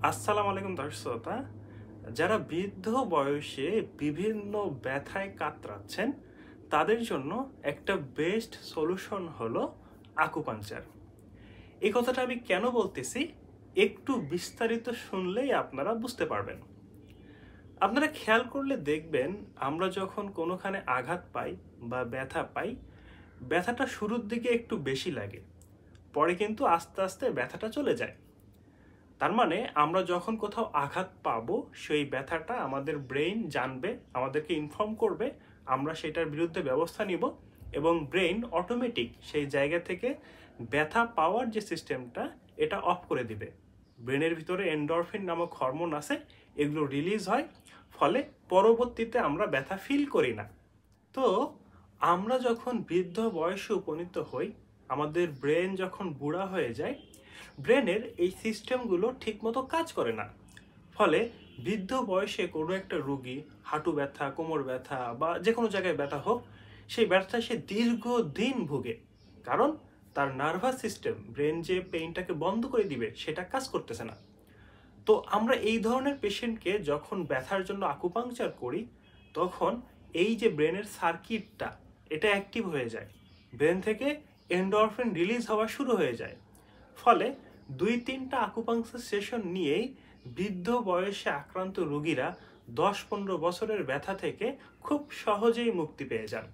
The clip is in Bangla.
আসসালামু আলাইকুম দর্শক শ্রোতা। যারা বৃদ্ধ বয়সে বিভিন্ন ব্যথায় কাতরাচ্ছেন তাদের জন্য একটা বেস্ট সলিউশন হলো আকুপাংচার। এই কথাটা আমি কেন বলতেছি একটু বিস্তারিত শুনলেই আপনারা বুঝতে পারবেন। আপনারা খেয়াল করলে দেখবেন আমরা যখন কোনোখানে আঘাত পাই বা ব্যথা পাই, ব্যথাটা শুরুর দিকে একটু বেশি লাগে, পরে কিন্তু আস্তে আস্তে ব্যথাটা চলে যায়। তার মানে আমরা যখন কোথাও আঘাত পাবো সেই ব্যথাটা আমাদের ব্রেইন জানবে, আমাদেরকে ইনফর্ম করবে, আমরা সেটার বিরুদ্ধে ব্যবস্থা নিব এবং ব্রেইন অটোমেটিক সেই জায়গা থেকে ব্যথা পাওয়ার যে সিস্টেমটা এটা অফ করে দিবে। ব্রেনের ভিতরে এন্ডরফিন নামক হরমোন আছে, এগুলো রিলিজ হয়, ফলে পরবর্তীতে আমরা ব্যথা ফিল করি না। তো আমরা যখন বৃদ্ধ বয়সে উপনীত হই, আমাদের ব্রেন যখন বুড়া হয়ে যায়, ব্রেনের এই সিস্টেমগুলো ঠিকমতো কাজ করে না। ফলে বৃদ্ধ বয়সে কোনো একটা রোগী হাঁটু ব্যথা, কোমর ব্যথা বা যে কোনো জায়গায় ব্যথা হোক, সেই ব্যথায় সে দীর্ঘদিন ভুগে। কারণ তার নার্ভাস সিস্টেম, ব্রেন যে পেইনটাকে বন্ধ করে দিবে সেটা কাজ করতেছে না। তো আমরা এই ধরনের পেশেন্টকে যখন ব্যথার জন্য আকুপাংচার করি, তখন এই যে ব্রেনের সার্কিটটা এটা অ্যাক্টিভ হয়ে যায়, ব্রেন থেকে এন্ডরফিন রিলিজ হওয়া শুরু হয়ে যায়। ফলে 2-3টা আকুপাংচার সেশন নিয়েই বৃদ্ধ বয়সে আক্রান্ত রোগীরা 10-15 বছরের ব্যথা থেকে খুব সহজেই মুক্তি পেয়ে যান।